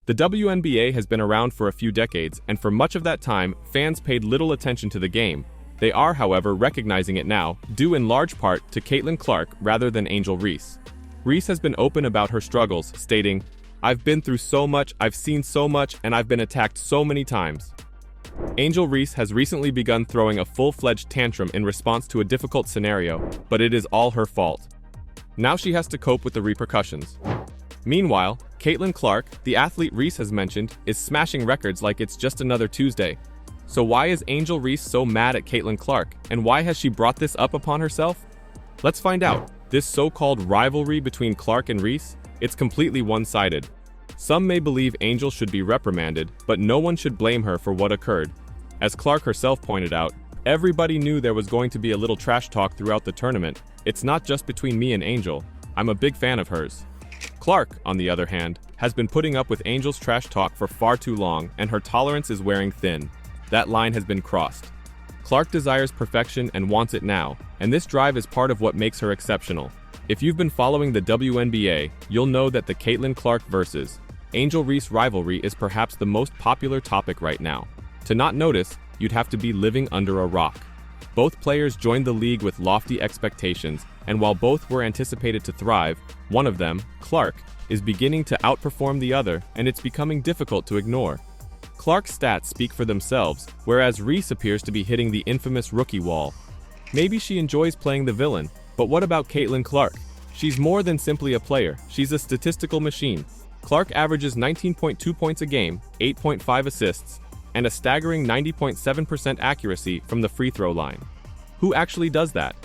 The WNBA has been around for a few decades, and for much of that time, fans paid little attention to the game. They are, however, recognizing it now, due in large part to Caitlin Clark rather than Angel Reese. Reese has been open about her struggles, stating, "I've been through so much, I've seen so much, and I've been attacked so many times." Angel Reese has recently begun throwing a full-fledged tantrum in response to a difficult scenario, but it is all her fault. Now she has to cope with the repercussions. Meanwhile, Caitlin Clark, the athlete Reese has mentioned, is smashing records like it's just another Tuesday. So why is Angel Reese so mad at Caitlin Clark, and why has she brought this up upon herself? Let's find out. This so-called rivalry between Clark and Reese, it's completely one-sided. Some may believe Angel should be reprimanded, but no one should blame her for what occurred. As Clark herself pointed out, everybody knew there was going to be a little trash talk throughout the tournament. It's not just between me and Angel. I'm a big fan of hers. Clark, on the other hand, has been putting up with Angel's trash talk for far too long, and her tolerance is wearing thin. That line has been crossed. Clark desires perfection and wants it now, and this drive is part of what makes her exceptional. If you've been following the WNBA, you'll know that the Caitlin Clark versus Angel Reese rivalry is perhaps the most popular topic right now. To not notice, you'd have to be living under a rock. Both players joined the league with lofty expectations, and while both were anticipated to thrive, one of them, Clark, is beginning to outperform the other, and it's becoming difficult to ignore. Clark's stats speak for themselves, whereas Reese appears to be hitting the infamous rookie wall. Maybe she enjoys playing the villain, but what about Caitlin Clark? She's more than simply a player, she's a statistical machine. Clark averages 19.2 points a game, 8.5 assists, and a staggering 90.7% accuracy from the free throw line. Who actually does that?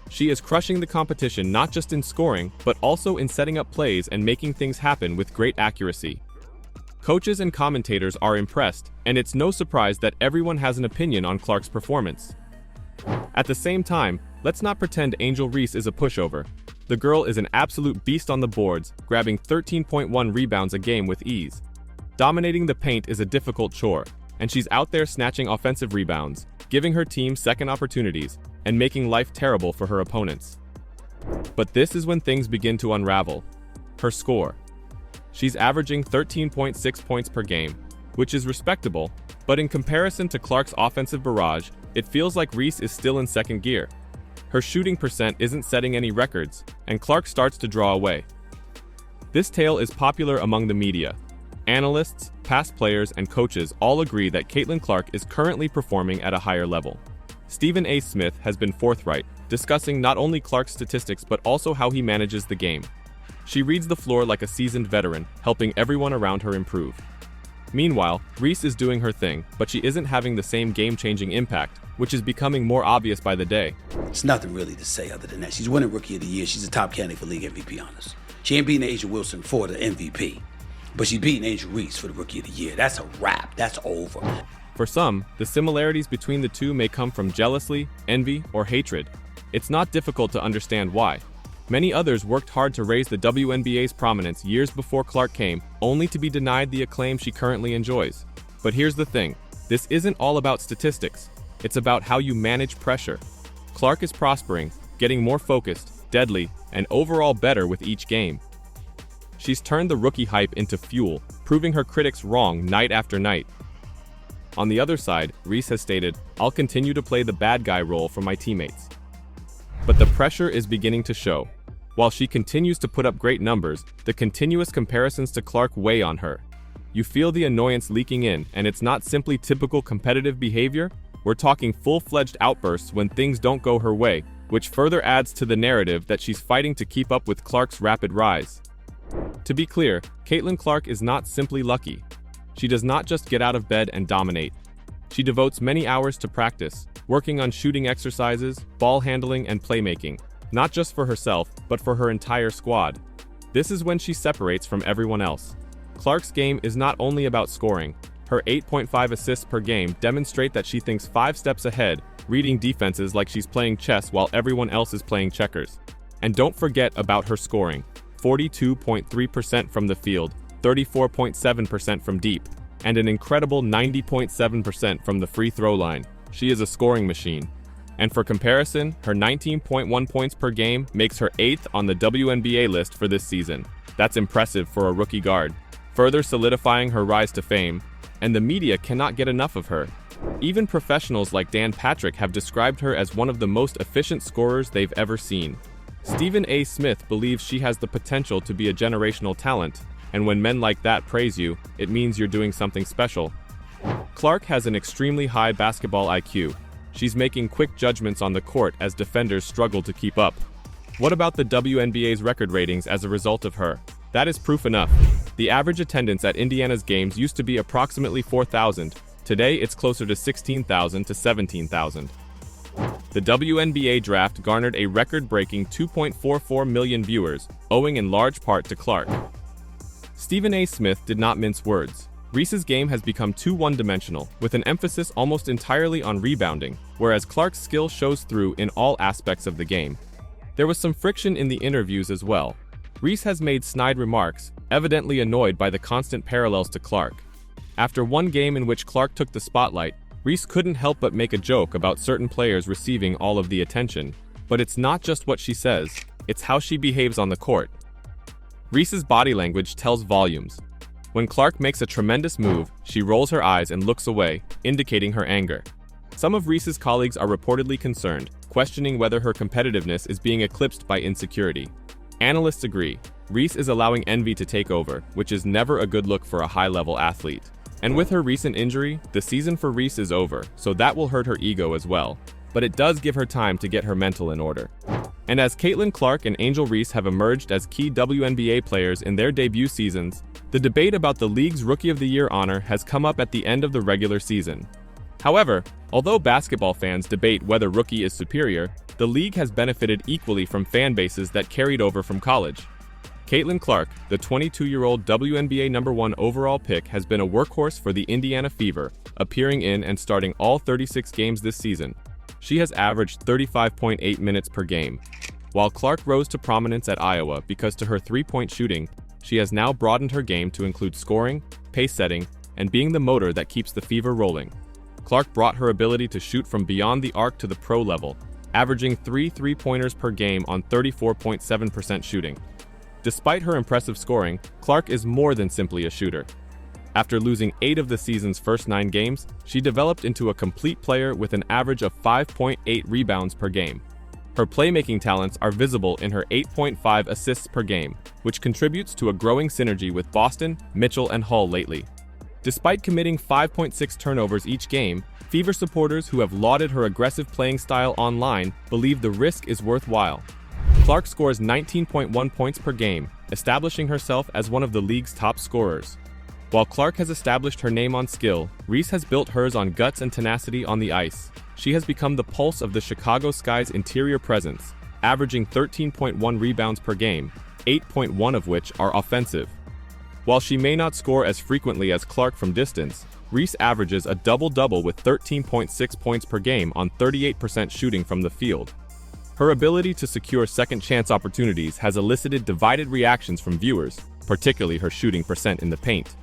She is crushing the competition not just in scoring, but also in setting up plays and making things happen with great accuracy. Coaches and commentators are impressed, and it's no surprise that everyone has an opinion on Clark's performance. At the same time, let's not pretend Angel Reese is a pushover. The girl is an absolute beast on the boards, grabbing 13.1 rebounds a game with ease. Dominating the paint is a difficult chore, and she's out there snatching offensive rebounds, giving her team second opportunities, and making life terrible for her opponents. But this is when things begin to unravel. Her score. She's averaging 13.6 points per game, which is respectable, but in comparison to Clark's offensive barrage, it feels like Reese is still in second gear. Her shooting percent isn't setting any records, and Clark starts to draw away. This tale is popular among the media. Analysts, past players, and coaches all agree that Caitlin Clark is currently performing at a higher level. Stephen A. Smith has been forthright, discussing not only Clark's statistics but also how he manages the game. She reads the floor like a seasoned veteran, helping everyone around her improve. Meanwhile, Reese is doing her thing, but she isn't having the same game-changing impact, which is becoming more obvious by the day. It's nothing really to say other than that. She's winning Rookie of the Year. She's a top candidate for League MVP honors. She ain't beating Asia Wilson for the MVP, but she's beating Angel Reese for the Rookie of the Year. That's a wrap. That's over. For some, the similarities between the two may come from jealousy, envy, or hatred. It's not difficult to understand why. Many others worked hard to raise the WNBA's prominence years before Clark came, only to be denied the acclaim she currently enjoys. But here's the thing, this isn't all about statistics. It's about how you manage pressure. Clark is prospering, getting more focused, deadly, and overall better with each game. She's turned the rookie hype into fuel, proving her critics wrong night after night. On the other side, Reese has stated, "I'll continue to play the bad guy role for my teammates." But the pressure is beginning to show. While she continues to put up great numbers, the continuous comparisons to Clark weigh on her. You feel the annoyance leaking in, and it's not simply typical competitive behavior. We're talking full-fledged outbursts when things don't go her way, which further adds to the narrative that she's fighting to keep up with Clark's rapid rise. To be clear, Caitlin Clark is not simply lucky. She does not just get out of bed and dominate. She devotes many hours to practice, working on shooting exercises, ball handling, and playmaking, not just for herself, but for her entire squad. This is when she separates from everyone else. Clark's game is not only about scoring. Her 8.5 assists per game demonstrate that she thinks 5 steps ahead, reading defenses like she's playing chess while everyone else is playing checkers. And don't forget about her scoring. 42.3% from the field, 34.7% from deep, and an incredible 90.7% from the free throw line. She is a scoring machine. And for comparison, her 19.1 points per game makes her 8th on the WNBA list for this season. That's impressive for a rookie guard. further solidifying her rise to fame, and the media cannot get enough of her. Even professionals like Dan Patrick have described her as one of the most efficient scorers they've ever seen. Stephen A. Smith believes she has the potential to be a generational talent, and when men like that praise you, it means you're doing something special. Clark has an extremely high basketball IQ. She's making quick judgments on the court as defenders struggle to keep up. What about the WNBA's record ratings as a result of her? That is proof enough. The average attendance at Indiana's games used to be approximately 4,000. Today, it's closer to 16,000 to 17,000. The WNBA draft garnered a record-breaking 2.44 million viewers, owing in large part to Clark. Stephen A. Smith did not mince words. Reese's game has become too one-dimensional, with an emphasis almost entirely on rebounding, whereas Clark's skill shows through in all aspects of the game. There was some friction in the interviews as well. Reese has made snide remarks, evidently annoyed by the constant parallels to Clark. After one game in which Clark took the spotlight, Reese couldn't help but make a joke about certain players receiving all of the attention. But it's not just what she says, it's how she behaves on the court. Reese's body language tells volumes. When Clark makes a tremendous move, she rolls her eyes and looks away, indicating her anger. Some of Reese's colleagues are reportedly concerned, questioning whether her competitiveness is being eclipsed by insecurity. Analysts agree. Reese is allowing envy to take over, which is never a good look for a high-level athlete. And with her recent injury, the season for Reese is over, so that will hurt her ego as well. But it does give her time to get her mental in order. And as Caitlin Clark and Angel Reese have emerged as key WNBA players in their debut seasons, the debate about the league's Rookie of the Year honor has come up at the end of the regular season. However, although basketball fans debate whether rookie is superior, the league has benefited equally from fan bases that carried over from college. Caitlin Clark, the 22-year-old WNBA #1 overall pick, has been a workhorse for the Indiana Fever, appearing in and starting all 36 games this season. She has averaged 35.8 minutes per game. While Clark rose to prominence at Iowa because to her three-point shooting, she has now broadened her game to include scoring, pace setting, and being the motor that keeps the Fever rolling. Clark brought her ability to shoot from beyond the arc to the pro level, averaging 3 three-pointers per game on 34.7% shooting. Despite her impressive scoring, Clark is more than simply a shooter. After losing 8 of the season's first 9 games, she developed into a complete player with an average of 5.8 rebounds per game. Her playmaking talents are visible in her 8.5 assists per game, which contributes to a growing synergy with Boston, Mitchell, and Hull lately. Despite committing 5.6 turnovers each game, Fever supporters who have lauded her aggressive playing style online believe the risk is worthwhile. Clark scores 19.1 points per game, establishing herself as one of the league's top scorers. While Clark has established her name on skill, Reese has built hers on guts and tenacity on the ice. She has become the pulse of the Chicago Sky's interior presence, averaging 13.1 rebounds per game, 8.1 of which are offensive. While she may not score as frequently as Clark from distance, Reese averages a double-double with 13.6 points per game on 38% shooting from the field. Her ability to secure second-chance opportunities has elicited divided reactions from viewers, particularly her shooting percent in the paint.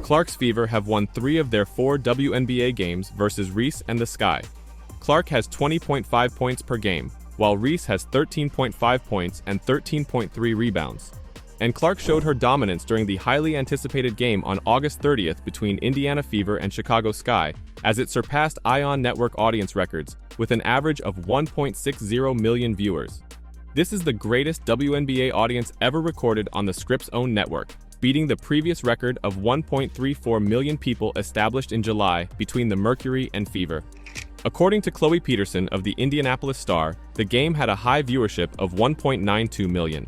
Clark's Fever have won 3 of their 4 WNBA games versus Reese and the Sky. Clark has 20.5 points per game, while Reese has 13.5 points and 13.3 rebounds. And Clark showed her dominance during the highly anticipated game on August 30th between Indiana Fever and Chicago Sky, as it surpassed ION Network audience records with an average of 1.60 million viewers. This is the greatest WNBA audience ever recorded on the Scripps' own network, beating the previous record of 1.34 million people established in July between the Mercury and Fever. According to Chloe Peterson of the Indianapolis Star, the game had a high viewership of 1.92 million.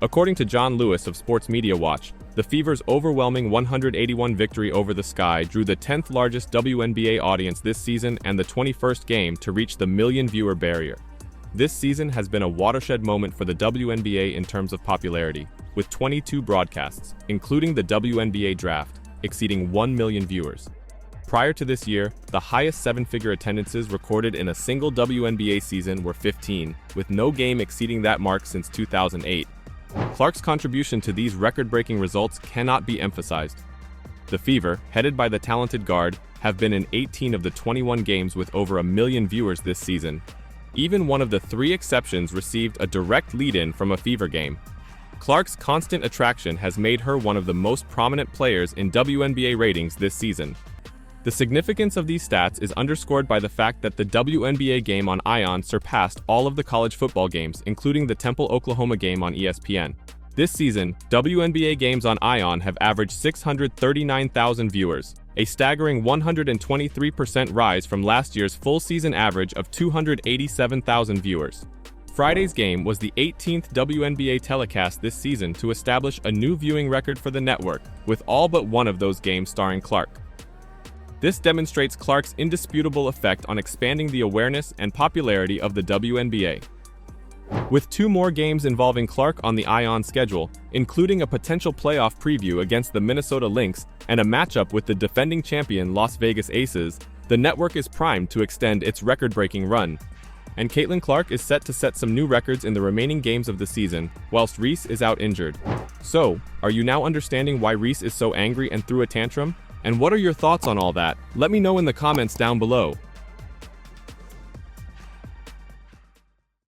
According to John Lewis of Sports Media Watch, the Fever's overwhelming 181 victory over the Sky drew the 10th largest WNBA audience this season and the 21st game to reach the million-viewer barrier. This season has been a watershed moment for the WNBA in terms of popularity, with 22 broadcasts, including the WNBA Draft, exceeding 1 million viewers. Prior to this year, the highest 7-figure attendances recorded in a single WNBA season were 15, with no game exceeding that mark since 2008. Clark's contribution to these record-breaking results cannot be emphasized. The Fever, headed by the talented guard, have been in 18 of the 21 games with over 1 million viewers this season. Even one of the 3 exceptions received a direct lead-in from a Fever game. Clark's constant attraction has made her one of the most prominent players in WNBA ratings this season. The significance of these stats is underscored by the fact that the WNBA game on ION surpassed all of the college football games, including the Temple, Oklahoma game on ESPN. This season, WNBA games on ION have averaged 639,000 viewers, a staggering 123% rise from last year's full season average of 287,000 viewers. Friday's game was the 18th WNBA telecast this season to establish a new viewing record for the network, with all but one of those games starring Clark. This demonstrates Clark's indisputable effect on expanding the awareness and popularity of the WNBA. With 2 more games involving Clark on the ION schedule, including a potential playoff preview against the Minnesota Lynx and a matchup with the defending champion Las Vegas Aces, the network is primed to extend its record-breaking run. And Caitlin Clark is set to set some new records in the remaining games of the season, whilst Reese is out injured. So, are you now understanding why Reese is so angry and threw a tantrum? And what are your thoughts on all that? Let me know in the comments down below.